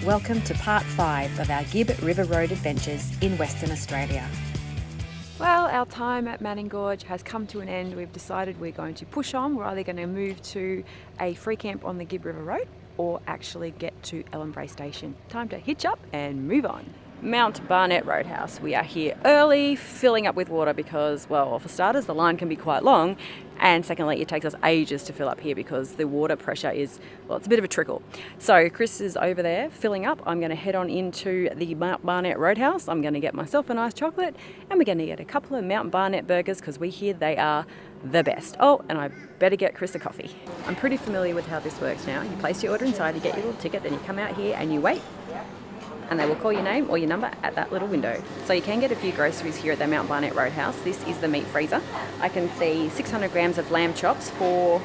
welcome to part 5 of our Gibb River Road adventures in Western Australia. Well, our time at Manning Gorge has come to an end. We've decided we're going to push on. We're either going to move to a free camp on the Gibb River Road or actually get to Ellenbrae Station. Time to hitch up and move on. Mount Barnett Roadhouse. We are here early, filling up with water because, well, for starters, the line can be quite long, and secondly, it takes us ages to fill up here because the water pressure is, well, it's a bit of a trickle. So Chris is over there filling up. I'm going to head on into the Mount Barnett Roadhouse. I'm going to get myself a nice chocolate, and we're going to get a couple of Mount Barnett burgers because we hear they are the best. Oh, and I better get Chris a coffee. I'm pretty familiar with how this works now. You place your order inside, you get your little ticket, then you come out here and you wait, and they will call your name or your number at that little window. So you can get a few groceries here at the Mount Barnett Roadhouse. This is the meat freezer. I can see 600 grams of lamb chops for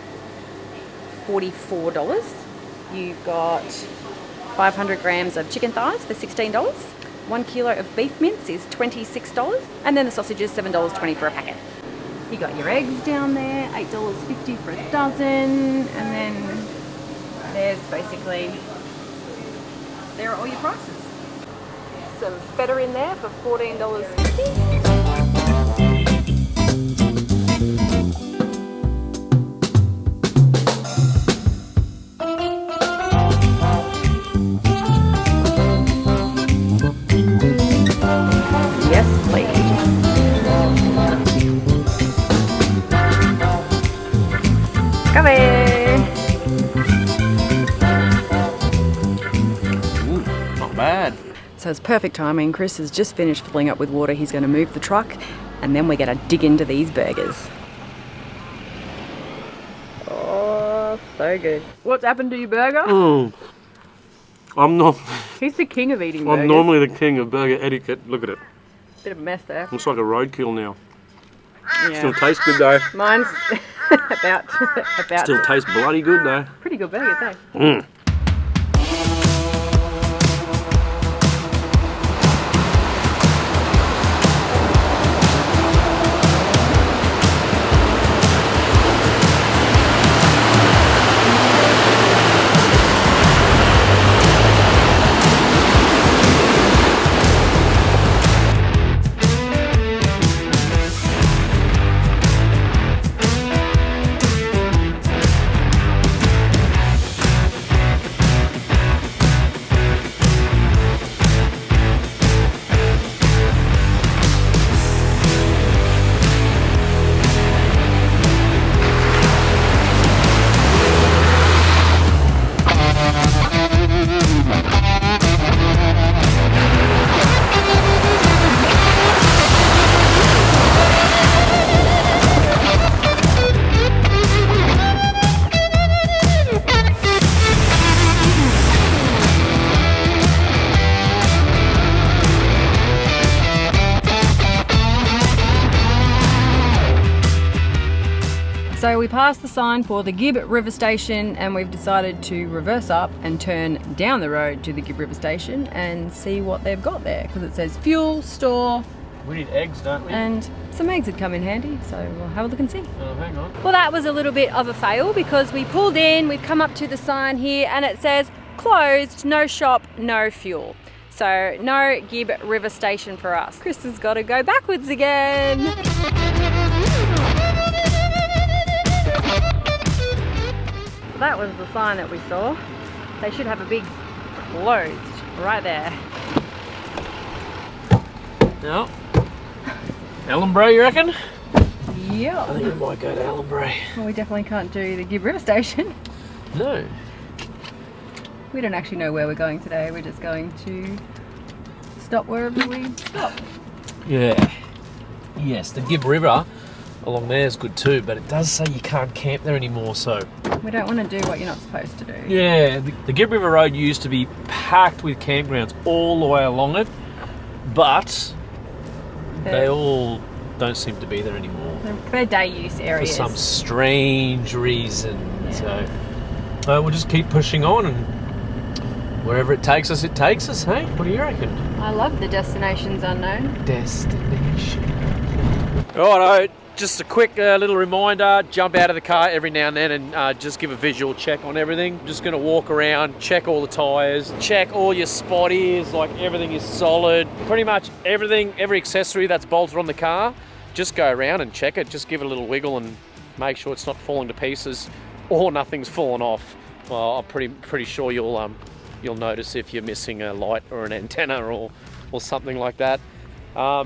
$44. You've got 500 grams of chicken thighs for $16. 1 kilo of beef mince is $26. And then the sausage is $7.20 for a packet. You got your eggs down there, $8.50 for a dozen. And then there's basically, there are all your prices. Some feta in there for $14.50. Yes, please. Come here. Ooh, not bad. So it's perfect timing. Chris has just finished filling up with water. He's going to move the truck and then we're going to dig into these burgers. Oh, so good. What's happened to your burger? I'm not. He's the king of eating burgers. I'm normally the king of burger etiquette. Look at it. Bit of a mess there. Looks like a roadkill now. Yeah. Still tastes good though. Mine's about. Still tastes bloody good though. Pretty good burgers, eh? So we passed the sign for the Gibb River Station and we've decided to reverse up and turn down the road to the Gibb River Station and see what they've got there, because it says fuel, store. We need eggs, don't we? And some eggs would come in handy, so we'll have a look and see. Oh, hang on. Well, that was a little bit of a fail because we pulled in, we've come up to the sign here and it says closed, no shop, no fuel. So no Gibb River Station for us. Chris has got to go backwards again. That was the sign that we saw. They should have a big closed right there. No. Ellenbrae, you reckon? Yeah. I think we might go to Ellenbrae. Well, we definitely can't do the Gibb River Station. No. We don't actually know where we're going today. We're just going to stop wherever we stop. Yeah. Yes, the Gibb River along there is good too, but it does say you can't camp there anymore, so... We don't want to do what you're not supposed to do. Yeah, the Gibb River Road used to be packed with campgrounds all the way along it, but they all don't seem to be there anymore. They're day use areas. For some strange reason. Yeah. So we'll just keep pushing on and wherever it takes us, hey? What do you reckon? I love the destinations unknown. Destination. Alright, Just a quick little reminder, jump out of the car every now and then and just give a visual check on everything. Just going to walk around, check all the tyres, check all your spotties, like everything is solid. Pretty much everything, every accessory that's bolted on the car, just go around and check it. Just give it a little wiggle and make sure it's not falling to pieces or nothing's fallen off. Well, I'm pretty sure you'll notice if you're missing a light or an antenna or something like that.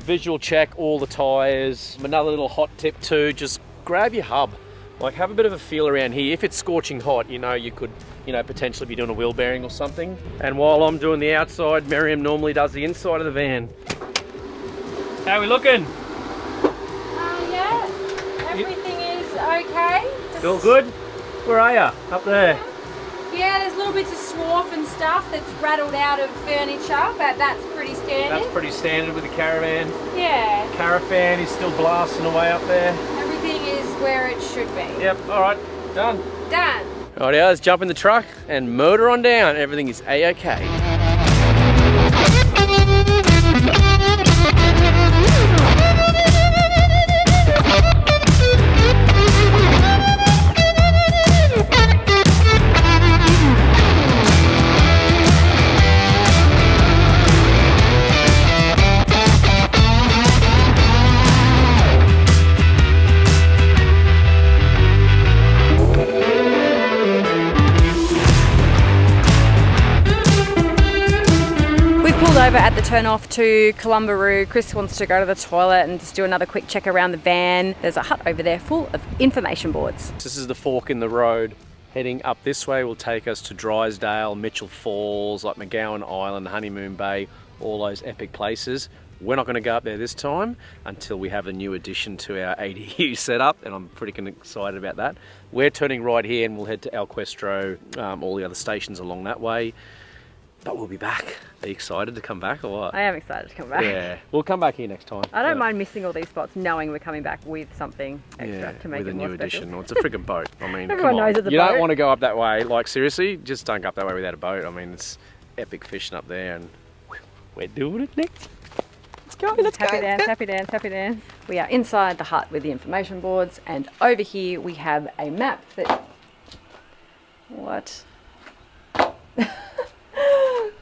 Visual check all the tyres. Another little hot tip too, just grab your hub. Like have a bit of a feel around here. If it's scorching hot, you could potentially be doing a wheel bearing or something. And while I'm doing the outside, Miriam normally does the inside of the van. How are we looking? Yeah, everything is okay. All good? Where are you? Up there? Yeah, there's little bits of swarf and stuff that's rattled out of furniture, but that's pretty standard. That's pretty standard with the Caravan. Yeah. Caravan is still blasting away up there. Everything is where it should be. Yep, alright, done. Done. Alright, let's jump in the truck and motor on down. Everything is A-OK. Over at the turn off to Columbaroo. Chris wants to go to the toilet and just do another quick check around the van. There's a hut over there full of information boards. This is the fork in the road. Heading up this way will take us to Drysdale, Mitchell Falls, like McGowan Island, Honeymoon Bay, all those epic places. We're not going to go up there this time until we have a new addition to our ADU setup, and I'm pretty excited about that. We're turning right here and we'll head to Alquestro, all the other stations along that way. But we'll be back. Are you excited to come back or what? I am excited to come back. Yeah, we'll come back here next time. I don't mind missing all these spots, knowing we're coming back with something extra to make it more special. With a new addition. Well, it's a friggin' boat. I mean, everyone come on. knows it's a boat. You don't want to go up that way. Like seriously, just don't go up that way without a boat. I mean, it's epic fishing up there, and we're doing it next. Let's go. Let's happy go. Dance, happy dance, happy dance. We are inside the hut with the information boards, and over here we have a map that. What?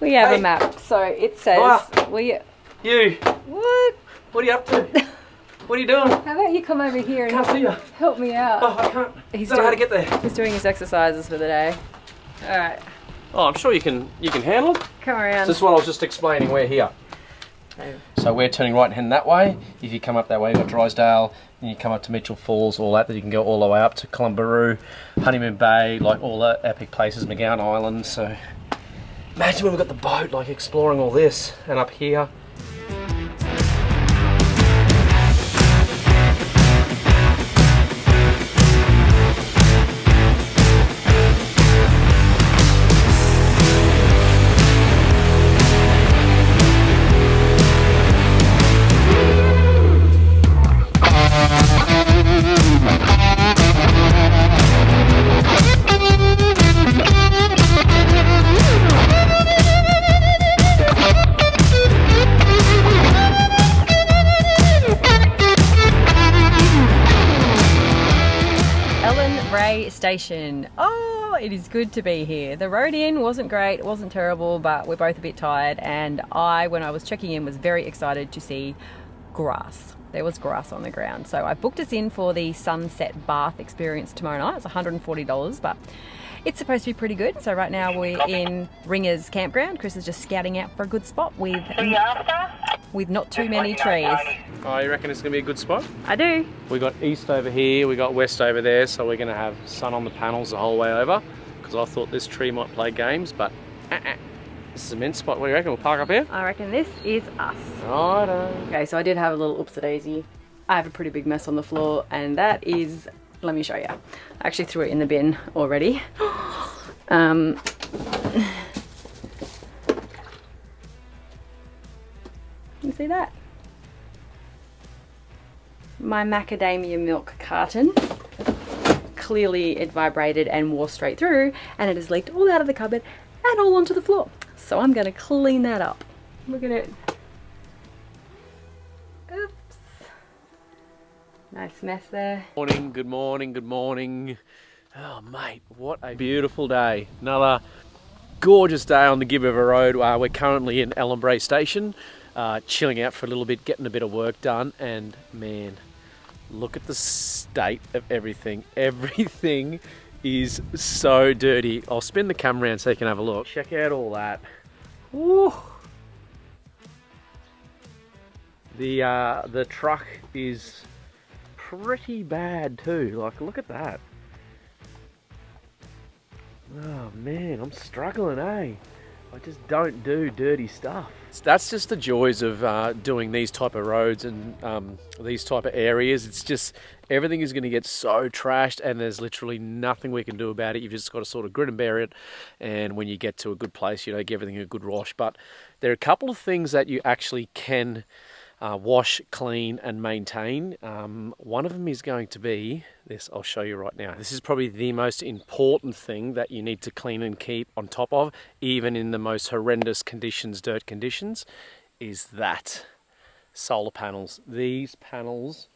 We have a map, so it says You. What? What are you up to? What are you doing? How about you come over here and help me out? Oh, I can't. He's I don't know how to get there. He's doing his exercises for the day. All right. Oh, I'm sure you can handle it. Come around. So this is what I was just explaining. We're here. So we're turning right and heading that way. If you come up that way, you've got Drysdale, and you come up to Mitchell Falls, all that you can go all the way up to Columbaroo, Honeymoon Bay, like all the epic places, McGowan Island. So imagine when we've got the boat, like exploring all this, and up here. Ellenbrae Station. Oh, it is good to be here. The road in wasn't great, it wasn't terrible, but we're both a bit tired, and when I was checking in, was very excited to see grass. There was grass on the ground. So I booked us in for the sunset bath experience tomorrow night. It's $140, but it's supposed to be pretty good. So right now we're in Ringer's campground. Chris is just scouting out for a good spot with not too many trees. Oh, you reckon it's going to be a good spot? I do. We got east over here, we got west over there, so we're going to have sun on the panels the whole way over, because I thought this tree might play games, but this is a mint spot. What do you reckon? We'll park up here? I reckon this is us. Righto. Okay, so I did have a little oopsie-daisy. I have a pretty big mess on the floor, and that is, let me show you. I actually threw it in the bin already. You see that? My macadamia milk carton. Clearly it vibrated and wore straight through, and it has leaked all out of the cupboard and all onto the floor. So I'm going to clean that up. Look at it. Oops. Nice mess there. Morning, good morning, good morning. Oh mate, what a beautiful day. Another gorgeous day on the Gibb River Road. We're currently in Ellenbrae Station, chilling out for a little bit, getting a bit of work done, and man, look at the state of everything. Everything is so dirty. I'll spin the camera around so you can have a look. Check out all that. Woo! The truck is pretty bad too. Like, look at that. Oh man, I'm struggling, eh? I just don't do dirty stuff. That's just the joys of doing these type of roads and these type of areas. It's just everything is going to get so trashed, and there's literally nothing we can do about it. You've just got to sort of grin and bear it, and when you get to a good place, you know, give everything a good wash. But there are a couple of things that you actually can wash, clean and maintain. One of them is going to be this. I'll show you right now. This is probably the most important thing that you need to clean and keep on top of, even in the most horrendous conditions, dirt conditions, is that solar panels. These panels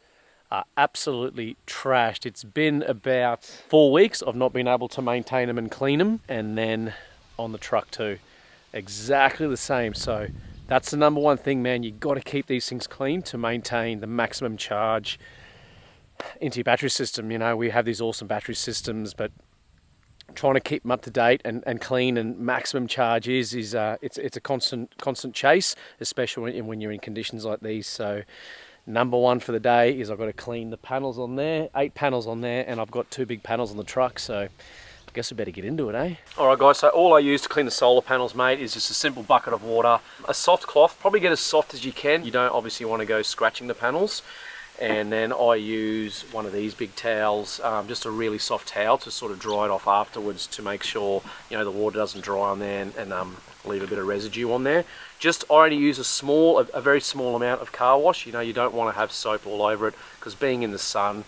are absolutely trashed. It's been about 4 weeks I've not been able to maintain them and clean them, and then on the truck too, exactly the same. So that's the number one thing, man. You've got to keep these things clean to maintain the maximum charge into your battery system. You know, we have these awesome battery systems, but trying to keep them up to date and clean and maximum charge it's a constant chase, especially when you're in conditions like these. So number one for the day is I've got to clean the panels on there, 8 panels on there, and I've got 2 big panels on the truck. So I guess we better get into it, eh? Alright guys, so all I use to clean the solar panels, mate, is just a simple bucket of water, a soft cloth, probably get as soft as you can. You don't obviously want to go scratching the panels. And then I use one of these big towels, just a really soft towel to sort of dry it off afterwards to make sure, you know, the water doesn't dry on there and leave a bit of residue on there. Just I only use a very small amount of car wash. You know, you don't want to have soap all over it, because being in the sun,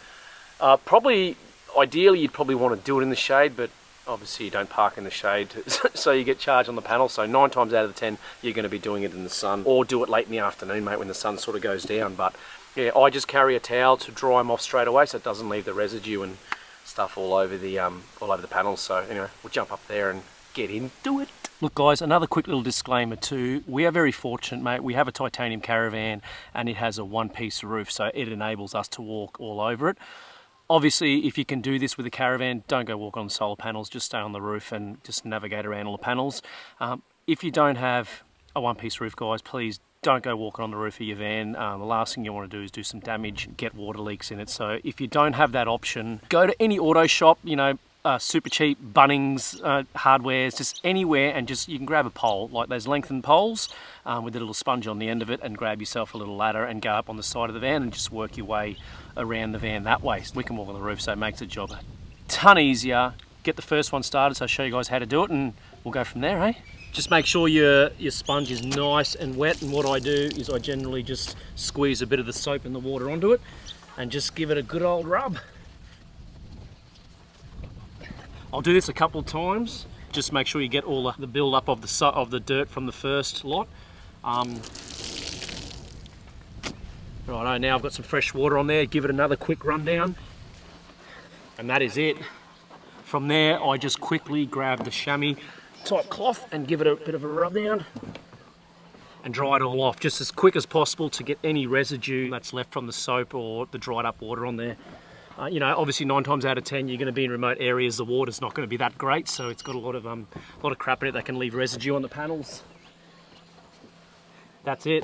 ideally you'd probably want to do it in the shade, but obviously you don't park in the shade so you get charged on the panel. So 9 times out of the 10 you're going to be doing it in the sun, or do it late in the afternoon, mate, when the sun sort of goes down. But yeah, I just carry a towel to dry them off straight away so it doesn't leave the residue and stuff all over the panels. So anyway, we'll jump up there and get into it. Look guys, another quick little disclaimer too. We are very fortunate, mate. We have a titanium caravan and it has a one-piece roof, so it enables us to walk all over it. Obviously, if you can do this with a caravan, don't go walk on the solar panels, just stay on the roof and just navigate around all the panels. If you don't have a one-piece roof, guys, please don't go walking on the roof of your van. The last thing you want to do is do some damage, get water leaks in it. So if you don't have that option, go to any auto shop, you know, super cheap, Bunnings, Hardwares, just anywhere, and just you can grab a pole, like those lengthened poles with a little sponge on the end of it, and grab yourself a little ladder and go up on the side of the van and just work your way around the van that way. We can walk on the roof, so it makes the job a ton easier. Get the first one started, so I'll show you guys how to do it, and we'll go from there, eh? Just make sure your sponge is nice and wet, and what I do is I generally just squeeze a bit of the soap and the water onto it and just give it a good old rub. I'll do this a couple of times, just make sure you get all the build up of the dirt from the first lot. Righto, now I've got some fresh water on there, give it another quick run down, and that is it. From there I just quickly grab the chamois type cloth and give it a bit of a rub down and dry it all off just as quick as possible to get any residue that's left from the soap or the dried up water on there. You know, obviously 9 times out of 10 you're going to be in remote areas, the water's not going to be that great, so it's got a lot of crap in it that can leave residue on the panels. That's it.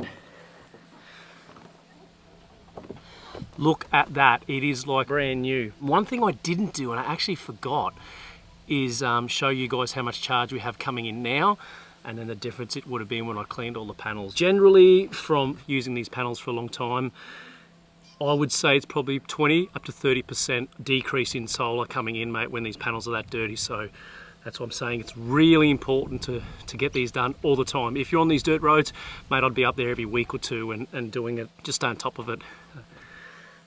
Look at that, it is like brand new. One thing I didn't do, and I actually forgot, is show you guys how much charge we have coming in now, and then the difference it would have been when I cleaned all the panels. Generally, from using these panels for a long time, I would say it's probably 20 up to 30% decrease in solar coming in, mate, when these panels are that dirty. So that's what I'm saying. It's really important to get these done all the time. If you're on these dirt roads, mate, I'd be up there every week or two and doing it, just stay on top of it.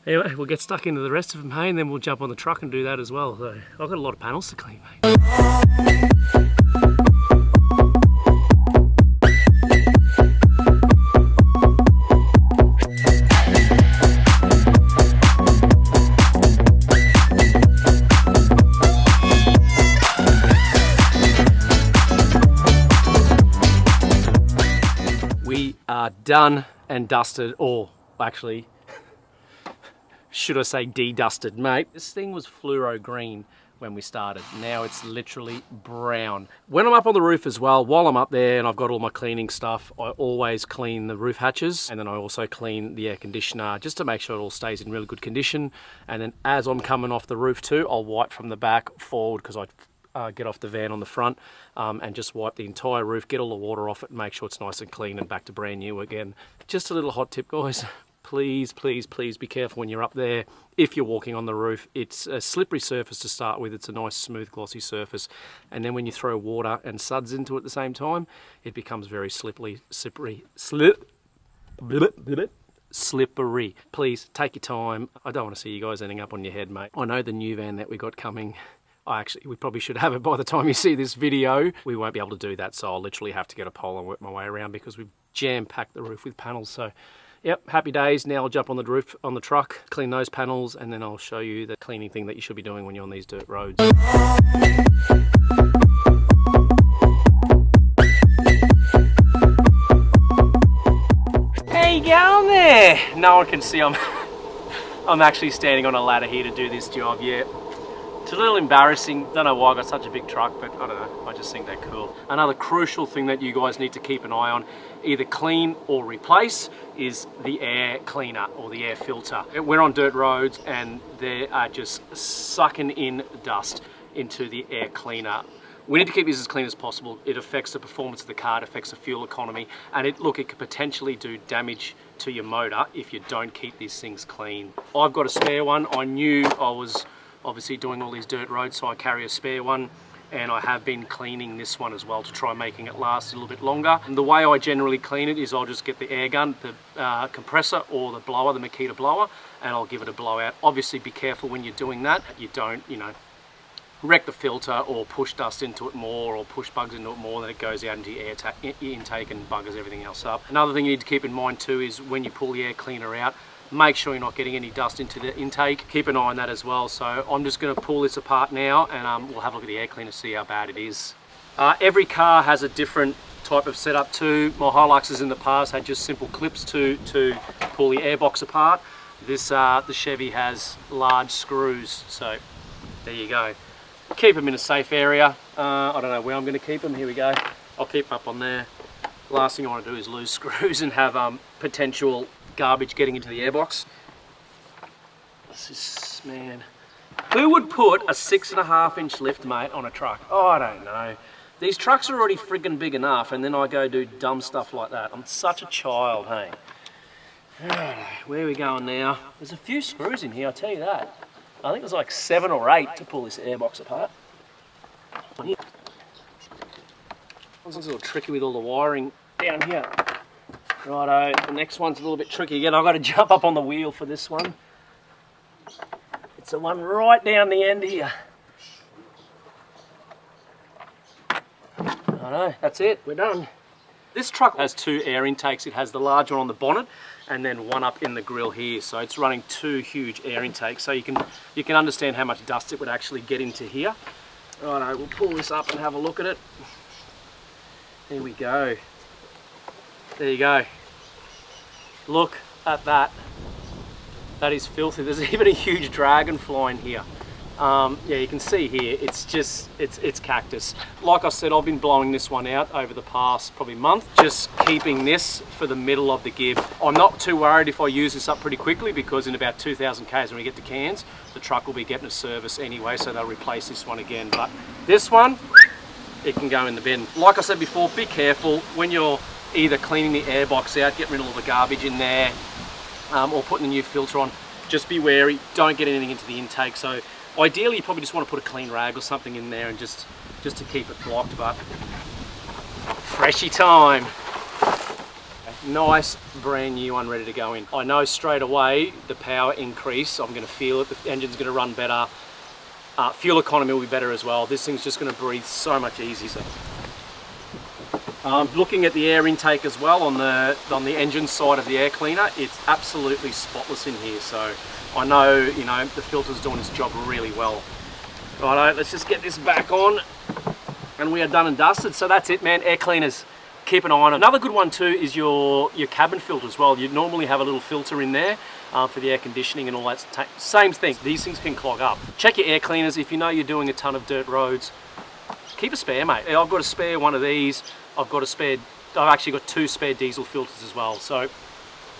Anyway, we'll get stuck into the rest of them, hey, and then we'll jump on the truck and do that as well. So I've got a lot of panels to clean, mate. done and dusted, or actually, should I say de-dusted, mate. This thing was fluoro green when we started. Now it's literally brown. When I'm up on the roof as well, while I'm up there and I've got all my cleaning stuff, I always clean the roof hatches, and then I also clean the air conditioner just to make sure it all stays in really good condition. And then as I'm coming off the roof too, I'll wipe from the back forward, because I get off the van on the front and just wipe the entire roof, get all the water off it and make sure it's nice and clean and back to brand new again. Just a little hot tip, guys. Please, please, please be careful when you're up there. If you're walking on the roof, it's a slippery surface to start with. It's a nice, smooth, glossy surface. And then when you throw water and suds into it at the same time, it becomes very slippery. Please take your time. I don't want to see you guys ending up on your head, mate. I know the new van that we got coming, we probably should have it by the time you see this video. We won't be able to do that, so I'll literally have to get a pole and work my way around, because we've jam-packed the roof with panels. So yep, happy days. Now I'll jump on the roof on the truck, clean those panels, and then I'll show you the cleaning thing that you should be doing when you're on these dirt roads. How you going there? No one can see I'm actually standing on a ladder here to do this job. Yeah, it's a little embarrassing. Don't know why I got such a big truck, but I don't know, I just think they're cool. Another crucial thing that you guys need to keep an eye on, either clean or replace, is the air cleaner or the air filter. We're on dirt roads and they are just sucking in dust into the air cleaner. We need to keep this as clean as possible. It affects the performance of the car, it affects the fuel economy, and it could potentially do damage to your motor if you don't keep these things clean. I've got a spare one. I knew I was obviously doing all these dirt roads, so I carry a spare one, and I have been cleaning this one as well to try making it last a little bit longer. And the way I generally clean it is I'll just get the air gun, the compressor or the blower, the Makita blower, and I'll give it a blowout. Obviously be careful when you're doing that. You don't, wreck the filter or push dust into it more or push bugs into it more, than it goes out into your air intake and buggers everything else up. Another thing you need to keep in mind too is when you pull the air cleaner out, make sure you're not getting any dust into the intake. Keep an eye on that as well. So I'm just going to pull this apart now, and we'll have a look at the air cleaner, see how bad it is. Every car has a different type of setup too. My Hiluxes in the past had just simple clips to pull the airbox apart. This the Chevy has large screws, so there you go. Keep them in a safe area. I don't know where I'm going to keep them. Here we go. I'll keep them up on there. Last thing I want to do is lose screws and have potential garbage getting into the airbox. This is, man, who would put a 6.5-inch lift, mate, on a truck? Oh, I don't know. These trucks are already friggin' big enough, and then I go do dumb stuff like that. I'm such a child, hey. Where are we going now? There's a few screws in here, I'll tell you that. I think there's like 7 or 8 to pull this airbox apart. This one's a little tricky with all the wiring down here. Righto, the next one's a little bit tricky again. I've got to jump up on the wheel for this one. It's the one right down the end here. Righto, that's it, we're done. This truck has 2 air intakes. It has the large one on the bonnet and then one up in the grill here. So it's running 2 huge air intakes. So you can understand how much dust it would actually get into here. Righto, we'll pull this up and have a look at it. There we go. There you go. Look at that. That is filthy. There's even a huge dragonfly in here. Yeah, you can see here, it's just, it's cactus. Like I said, I've been blowing this one out over the past probably month, just keeping this for the middle of the Gibb. I'm not too worried if I use this up pretty quickly, because in about 2,000 Ks when we get to Cairns, the truck will be getting a service anyway, so they'll replace this one again. But this one, it can go in the bin. Like I said before, be careful when you're either cleaning the airbox out, getting rid of all the garbage in there, or putting a new filter on. Just be wary, don't get anything into the intake. So ideally you probably just want to put a clean rag or something in there and just to keep it blocked, but freshy time. Nice brand new one ready to go in. I know straight away the power increase, I'm going to feel it, the engine's going to run better, fuel economy will be better as well. This thing's just going to breathe so much easier. Looking at the air intake as well on the engine side of the air cleaner, it's absolutely spotless in here. So I know, the filter's doing its job really well. Righto, let's just get this back on and we are done and dusted. So that's it, man, air cleaners. keep an eye on it. Another good one too is your cabin filter as well. You normally have a little filter in there for the air conditioning and all that. Same thing, these things can clog up. Check your air cleaners. If you know you're doing a ton of dirt roads, keep a spare, mate. I've got a spare one of these. I've actually got 2 spare diesel filters as well, so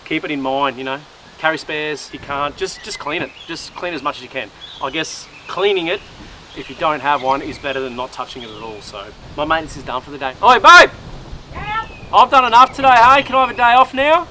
keep it in mind, you know. Carry spares if you can't, just clean it. Just clean as much as you can. I guess cleaning it, if you don't have one, is better than not touching it at all. So my maintenance is done for the day. Oi, babe! Yeah. I've done enough today, hey? Can I have a day off now?